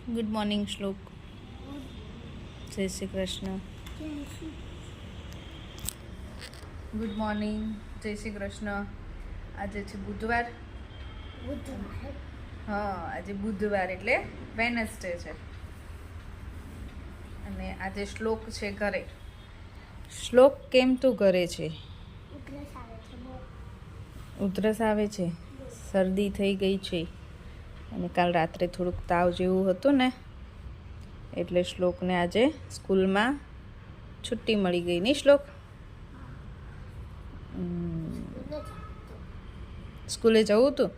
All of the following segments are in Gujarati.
ગુડ મોર્નિંગ શ્લોક. જય શ્રી કૃષ્ણ. ગુડ મોર્નિંગ, જય શ્રી કૃષ્ણ. આજે છે બુધવાર. હા, આજે બુધવાર એટલે વેનસડે છે. અને આજે શ્લોક છે ઘરે. શ્લોક કેમ તું ઘરે છે? ઉધરસ આવે છે, શરદી થઈ ગઈ છે અને કાલ રાત્રે થોડુંક તાવ જેવું હતું ને એટલે શ્લોકને આજે સ્કૂલમાં છુટ્ટી મળી ગઈ. નહીં શ્લોક? સ્કૂલે જવું હતું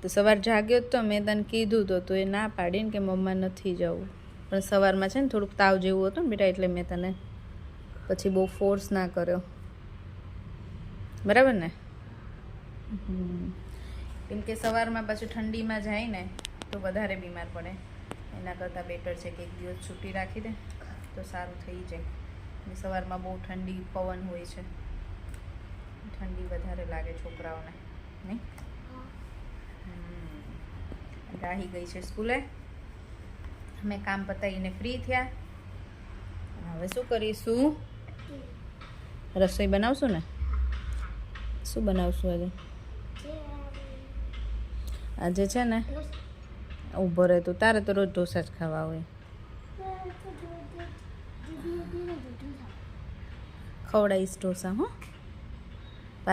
તો સવાર જાગ્યો તો મેં તને કીધું તો એ ના પાડીને કે મમ્મા નથી જવું, પણ સવારમાં છે ને થોડુંક તાવ જેવું હતું ને બેટા, એટલે મેં તને પછી બહુ ફોર્સ ના કર્યો. બરાબર ને? કેમ કે સવારમાં પાછું ઠંડીમાં જાય ને તો વધારે બીમાર પડે. એના કરતાં બેટર છે કે એક દિવસ છૂટી રાખી દે તો સારું થઈ જાય. અને સવારમાં બહુ ઠંડી પવન હોય છે, ઠંડી વધારે લાગે છોકરાઓને. નહીં? રાહી ગઈ છે સ્કૂલે. અમે કામ પતાવીને ફ્રી થયા. હવે શું કરીશું? રસોઈ બનાવશું ને? શું બનાવશું આજે? આજે છે ને ઊભો રહે તું, તારે તો રોજ ઢોસા જ ખાવા હોય. ખવડાવીશ ઢોસા. હો,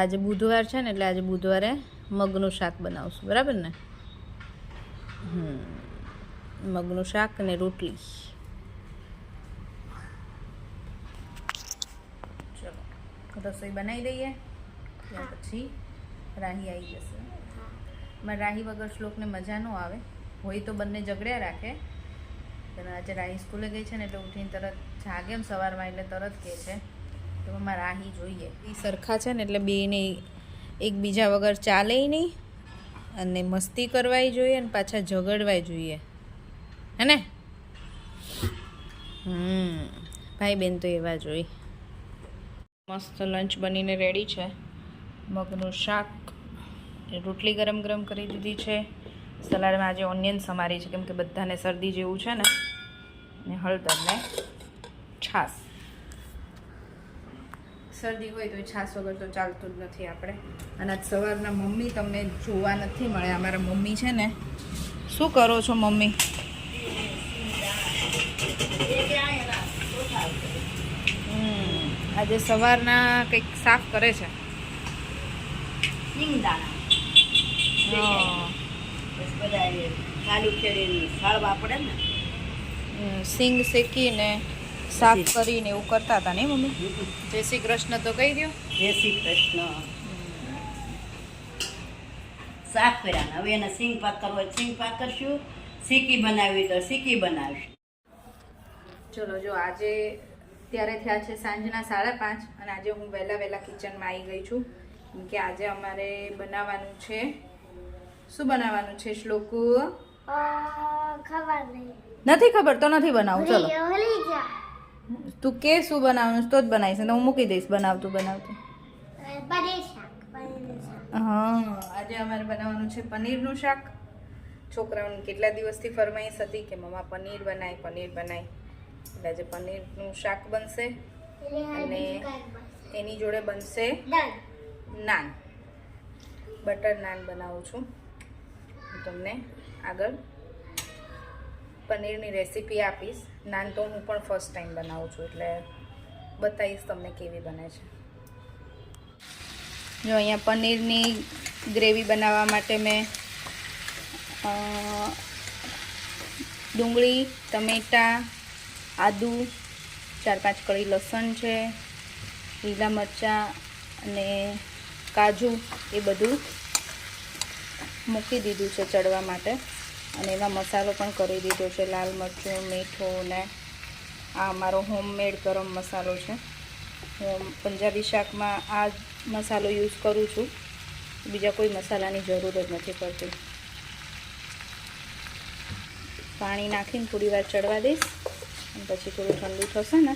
આજે બુધવાર છે ને એટલે આજે બુધવારે મગનું શાક બનાવશું. બરાબર ને? મગનું શાક અને રોટલી. ચલો રસોઈ બનાવી દઈએ, ત્યાર પછી રાહી આવી જશે. મારે રાહી વગર શ્લોકને મજા ન આવે, હોય તો બંને ઝઘડ્યા રાખે. પણ આજે રાહી સ્કૂલે ગઈ છે ને એટલે ઉઠીને તરત જાગે એમ સવારમાં એટલે તરત કહે છે તો મારે રાહી જોઈએ. એ સરખા છે ને એટલે બેને એકબીજા વગર ચાલે નહીં, અને મસ્તી કરવાય જોઈએ અને પાછા ઝઘડવાય જોઈએ. હે ને? ભાઈ બેન તો એવા જ હોય. મસ્ત લંચ બનીને રેડી છે. મગનું શાક, રોટલી ગરમ ગરમ કરી દીધી છે. સલાડમાં આજે ઓનિયન સમારી છે કેમ કે બધાને શરદી જેવું છે ને, હળદર ને છાશ. શરદી હોય તો છાશ વગર તો ચાલતું જ નથી આપણે. અને આજ સવારના મમ્મી તમને જોવા નથી મળ્યા. અમારા મમ્મી છે ને, શું કરો છો મમ્મી? આજે સવારના કંઈક સાફ કરે છે. સિંગ શેકીને સાફ કરીને એવું કરતા હતા ને મમ્મી? જય શ્રી કૃષ્ણ તો કહી દો. જય શ્રી કૃષ્ણ. સાફ કર્યા, હવે એને સિંગ પાક કરવો હોય સિંગ પાક કરશું, સીકી બનાવી તો સીકી બનાવીશું. ચલો જો આજે ત્યારે થયા છે સાંજના 5:30 અને આજે હું વહેલા કિચનમાં આવી ગઈ છું કેમ કે આજે અમારે બનાવવાનું છે. શું બનાવવાનું છે શ્લોકુ? નથી ખબર તો નથી બનાવું. ચલો તું કે શું બનાવવાનું તો જ બનાવીશ, તો હું મૂકી દઈશ બનાવતું. હા, આજે અમારે બનાવવાનું છે પનીરનું શાક. છોકરાઓને કેટલા દિવસથી ફરમાઈશ હતી કે મમ્મા પનીર બનાય. એટલે આજે પનીરનું શાક બનશે અને એની જોડે બનશે નાન. બટર નાન બનાવું છું. હું તમને આગળ પનીરની રેસીપી આપીશ. નાન તો હું પણ ફર્સ્ટ ટાઈમ બનાવું છું એટલે બતાવીશ તમને કેવી બને છે. જો અહીંયા પનીરની ગ્રેવી બનાવવા માટે મેં ડુંગળી, ટમેટાં, આદુ, 4-5 કળી લસણ છે, લીલા મરચાં અને કાજુ એ બધું મૂકી દીધું છે ચડવા માટે. અને એમાં મસાલો પણ કરી દીધો છે, લાલ મરચું, મીઠું ને આ અમારો હોમમેડ ગરમ મસાલો છે. હું પંજાબી શાકમાં આ મસાલો યુઝ કરું છું, બીજા કોઈ મસાલાની જરૂર જ નથી પડતી. પાણી નાખીને થોડી વાર ચડવા દઈશ અને પછી થોડું ઠંડુ થશે ને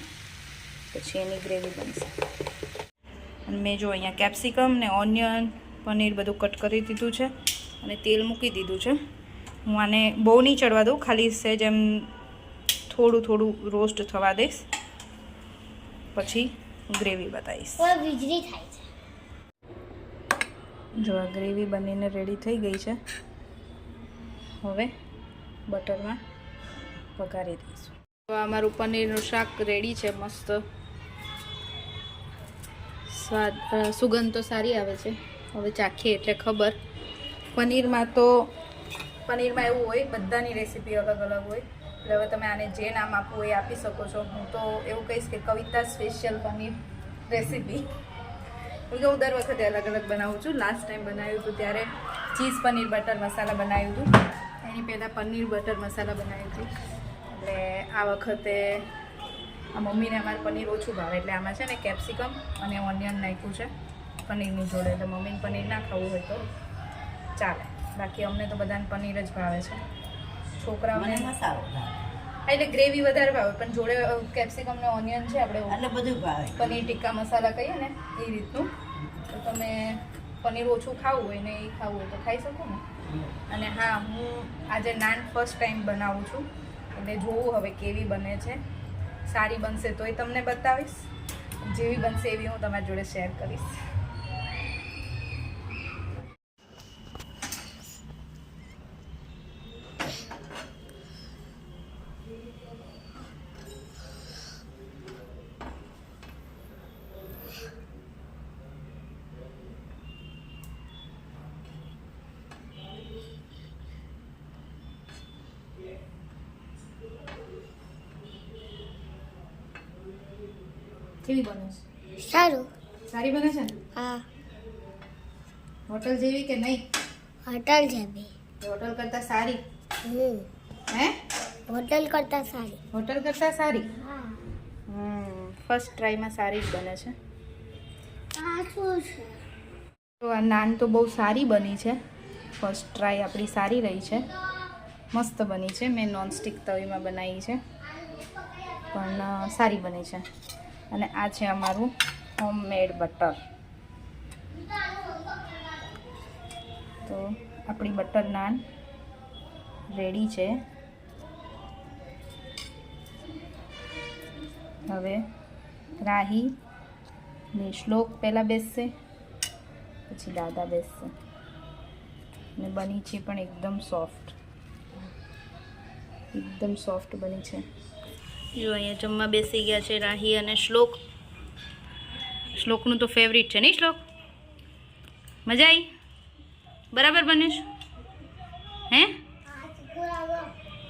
પછી એની ગ્રેવી બનશે. અને મેં જો અહીંયા કેપ્સિકમ ને ઓનિયન, પનીર બધું કટ કરી દીધું છે અને તેલ મૂકી દીધું છે. હું આને બહુ નહીં ચડવા દઉં, ખાલી સહેજ એમ થોડું થોડું રોસ્ટ થવા દઈશ, પછી ગ્રેવી બતાવીશ. વીજળી થાય છે. જો આ ગ્રેવી બનીને રેડી થઈ ગઈ છે. હવે બટરમાં વઘારી દઈશું. તો અમારું પનીરનું શાક રેડી છે. મસ્ત સ્વાદ, સુગંધ તો સારી આવે છે. હવે ચાખીએ એટલે ખબર. પનીરમાં એવું હોય, બધાની રેસીપી અલગ અલગ હોય, એટલે હવે તમે આને જે નામ આપવું એ આપી શકો છો. હું તો એવું કહીશ કે કવિતા સ્પેશિયલ પનીર રેસીપી, કેમકે હું દર વખતે અલગ અલગ બનાવું છું. લાસ્ટ ટાઈમ બનાવ્યું હતું ત્યારે ચીઝ પનીર બટર મસાલા બનાવ્યું હતું, એની પહેલાં પનીર બટર મસાલા બનાવ્યું હતું. એટલે આ વખતે આ મમ્મીને અમારે પનીર ઓછું ભાવે, એટલે આમાં છે ને કેપ્સિકમ અને ઓનિયન નાખ્યું છે પનીરની જોડે. એટલે મમ્મીને પનીર ના ખાવું હોય તો ચાલે, બાકી અમને તો બધાને પનીર જ ભાવે છે. છોકરાઓને મસાલો એટલે ગ્રેવી વધારે ભાવે, પણ જોડે કેપ્સિકમ ને ઓનિયન છે આપણે એટલે બધું ભાવે. પનીર ટિક્કા મસાલા કહીએ ને એ રીતનું. તો તમે પનીર ઓછું ખાવું હોય ને એ ખાવું હોય તો ખાઈ શકો ને. અને હા, હું આજે નાન ફર્સ્ટ ટાઈમ બનાવું છું, એટલે જોવું હવે કેવી બને છે. સારી બનશે તોય તમને બતાવીશ, જેવી બનશે એવી હું તમારી જોડે શેર કરીશ. કેવી બને છે? સારું. સારી બને છે ને? હા, હોટલ જેવી કે નહીં? હોટલ જેવી. હોટલ કરતાં સારી? હે? હોટલ કરતા સારી. હોટલ કરતાં સારી? હા. ફર્સ્ટ ટ્રાયમાં સારી જ બને છે. આ શું છે? તો આ નાન તો બહુ સારી બની છે. ફર્સ્ટ ટ્રાય આપણી સારી રહી છે, મસ્ત બની છે. મેં નોનસ્ટિક તવીમાં બનાવી છે, પણ સારી બની છે. અને આ છે અમારું હોમમેડ બટર. તો આપણી બટર નાન રેડી છે. હવે રાહી ને શ્લોક પહેલાં બેસશે, પછી દાદા બેસશે. અને બની છે પણ એકદમ સોફ્ટ બની છે. જો અહીંયા જમવા બેસી ગયા છે રાહી અને શ્લોક. શ્લોકનું તો ફેવરિટ છે નહીં શ્લોક? મજા આવી? બરાબર બન્યું છે? હે?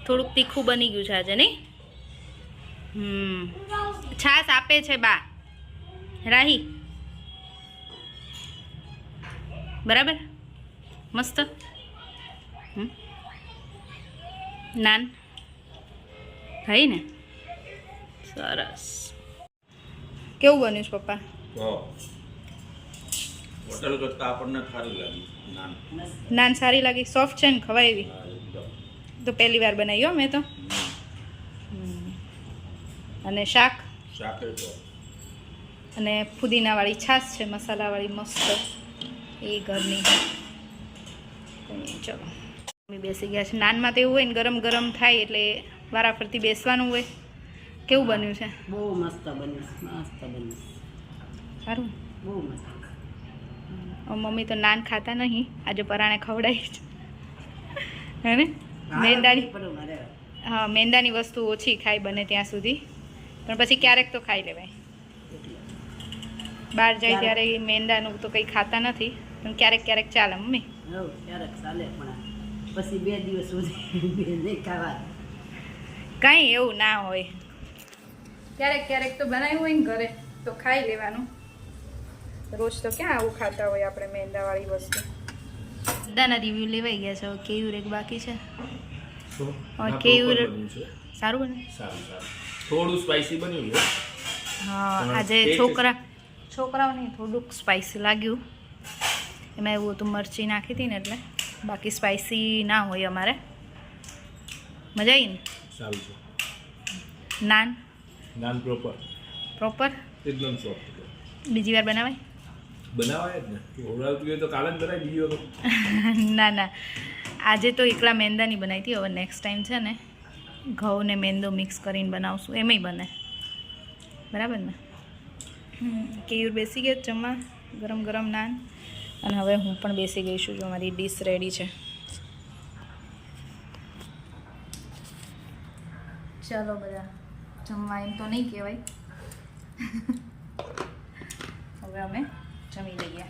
થોડુંક તીખું બની ગયું છે આજે નહીં? છાશ આપે છે બા રાહી. બરાબર? મસ્ત. નાન ખાઈ ને? સરસ. કેવું બન્યું છે પપ્પા? હોટલ કરતા આપણને સારી લાગી નાન. નાન સારી લાગી? સોફ્ટ છે ને? ખવાય એવી? તો પહેલી વાર બનાવી હો મેં તો. અને શાક અને ફુદીનાવાળી છાશ છે, મસાલાવાળી મસ્ત, એ ઘરની. ચલો મમ્મી બેસી ગયા છે. નાનમાં તો એવું હોય ને, ગરમ ગરમ થાય એટલે વારાફરતી બેસવાનું હોય. કેવું બન્યું છે? બહુ મસ્ત બન્યું, મસ્ત બન્યું. સારું. બહુ મસ્ત. મમ્મી તો નાન ખાતા નહીં, આજે પરાણે ખવડાવી છે. હે ને? મેંદાની, હા, મેંદાની વસ્તુ ઓછી ખાય બને ત્યાં સુધી, પણ પછી ક્યારેક તો ખાઈ લેવાય. બહાર જાય ત્યારે મેંદાનું તો કંઈ ખાતા નથી, પણ ક્યારેક ક્યારેક ચાલે મમ્મી. ક્યારેક ચાલે, પણ પછી 2 દિવસ સુધી નહીં ખાવા. કાંઈ એવું ના હોય, ક્યારેક ક્યારેક તો બનાવ્યું હોય ને ઘરે તો ખાઈ લેવાનું. રોજ તો ક્યાં આવું ખાતા હોય આપણે મેંદાવાળી વસ્તુ. બધાના રિવ્યૂ લેવાઈ ગયા છે. હવે કેવું રેક બાકી છે. કેવું સારું બને? થોડું સ્પાઈસી બન્યું છે. હા, આજે છોકરાઓને થોડુંક સ્પાઈસી લાગ્યું. એમાં એવું હતું મરચી નાખી હતી ને, એટલે બાકી સ્પાઈસી ના હોય અમારે. મજા આવી ને? સારું છે. નાન પ્રોપર એકદમ સોફ્ટ. બીજી વાર બનાવાય? બનાવાય જ ને. ઓવડાવતું હોય તો કાલે જ બનાવી બીજી વખત. ના ના, આજે તો એકલા મેંદાની બનાવી હતી, હવે નેક્સ્ટ ટાઈમ છે ને ઘઉં ને મેંદો મિક્સ કરીને બનાવશું, એમાંય બને. બરાબર ને? કેયુર બેસી ગયા જમવા, ગરમ ગરમ નાન. અને હવે હું પણ બેસી ગઈ છું, જો મારી ડીશ રેડી છે. ચાલો બધા જમવા, એમ તો નહીં કહેવાય. હવે અમે જમી લઈએ.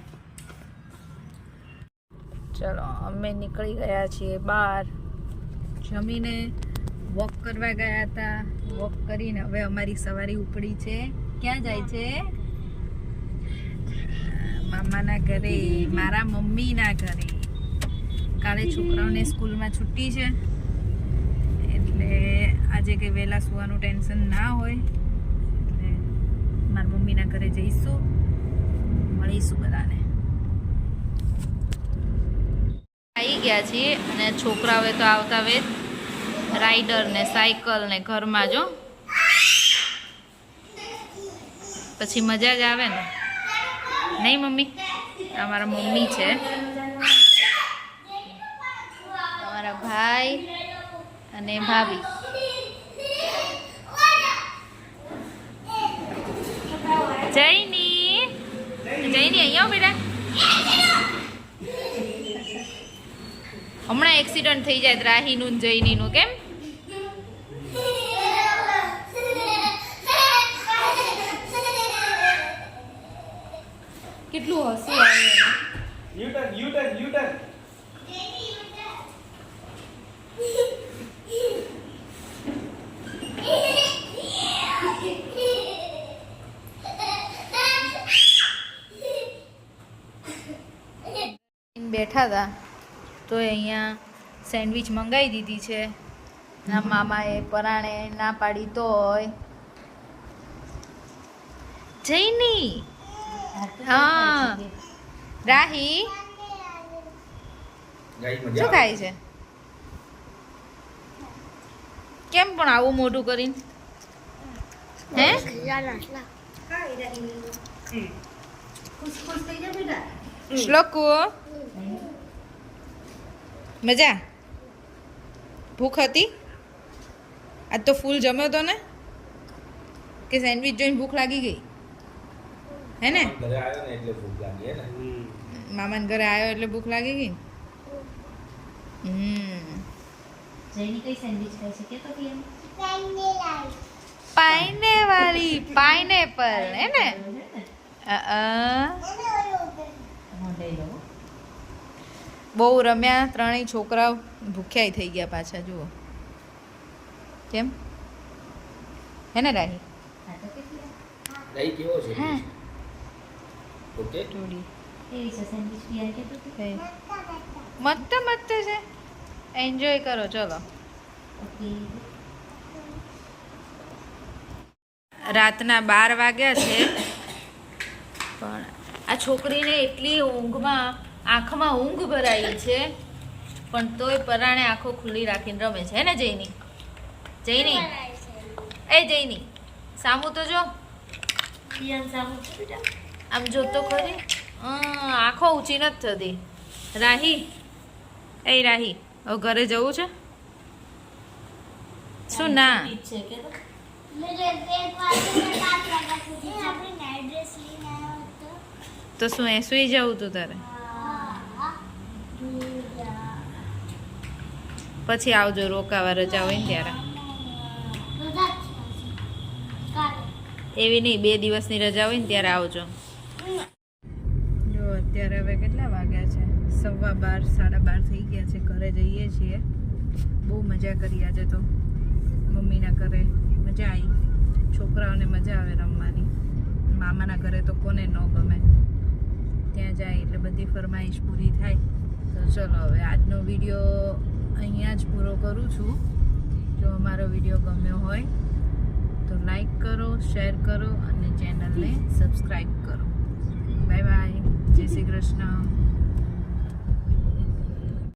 ચલો અમે નીકળી ગયા છીએ બહાર. જમીને વોક કરવા ગયા હતા. વોક કરીને હવે અમારી સવારી ઉપડી છે. ક્યાં જાય છે? મામાના ઘરે, મારા મમ્મીના ઘરે. કાલે છોકરાઓને સ્કૂલમાં છુટ્ટી છે એટલે આજે કંઈ વહેલા સુવાનું ટેન્શન ના હોય એટલે મારા મમ્મીના ઘરે જઈશું, મળીશું બધાને. આવી ગયા છીએ અને છોકરાઓએ તો આવતા વેત રાઈડર ને સાયકલ ને ઘરમાં જો પછી મજા જ આવે ને, નહીં મમ્મી? અમારા મમ્મી છે, અમારા ભાઈ અને ભાભી. જયની અહીંયા આવો બેટા. હમણાં એક્સિડન્ટ થઈ જાય રાહીનું ને જયનીનું, કેમ? કેટલું હસવું આવે. બેઠા હતા તો અહીંયા સેન્ડવિચ મંગાવી દીધી છે. ના મામાએ પરાણે ના પાડી તોય જઈની. હા રાહી શું ખાય છે? કેમ પણ આવું મોઢું કરીને? હે શ્લોકુ મજા? ભૂખ હતી? આજ તો ફૂલ જમ્યો તો ને? કે સેન્ડવિચ જોઈને ભૂખ લાગી ગઈ? હે ને? મામાને ઘરે આવ્યો એટલે ભૂખ લાગી ગઈ. પાઇનેપલ હે ને? બહુ રમ્યા ત્રણેય છોકરાઓ, ભૂખ્યાય થઈ ગયા પાછા. જુઓ કેમ, હે ને રાહી? દહીં કેવો છે? હા ઓકે, થોડી મસ્ત મસ્ત છે. એન્જોય કરો. ચલો રાતના 12 વાગ્યા છે પણ આ છોકરીને એટલી ઊંઘમાં આંખમાં ઊંઘ ભરાઈ છે પણ તોય પરાણે આંખો ખુલ્લી રાખીને રમે છે. હે ને જયની? જયની એ જયની સામું તો જો, આમ જોતો ખરી. આંખો ઊંચી નથી થતી. રાહી એ રાહી હવે ઘરે જવું છે શું? ના તો શું એ સુઈ જવું તું તારે? પછી આવજો, રોકાવા રજા હોય ને ત્યારે. એવી નહીં, 2 દિવસની રજા હોય ને ત્યારે આવજો. જો અત્યારે હવે કેટલા વાગ્યા છે? 12:15 12:30 થઈ ગયા છે. ઘરે જઈએ છીએ. બહુ મજા કરી આજે તો મમ્મીના ઘરે. મજા આવી, છોકરાઓને મજા આવે રમવાની. મામાના ઘરે તો કોને ન ગમે, ત્યાં જાય એટલે બધી ફરમાઈશ પૂરી થાય. તો ચલો હવે આજનો વિડીયો અહીંયા જ પૂરો કરું છું. જો અમારો વિડીયો ગમ્યો હોય તો લાઈક કરો, શેર કરો અને ચેનલને સબસ્ક્રાઈબ કરો. Bye bye. જય શ્રી કૃષ્ણ.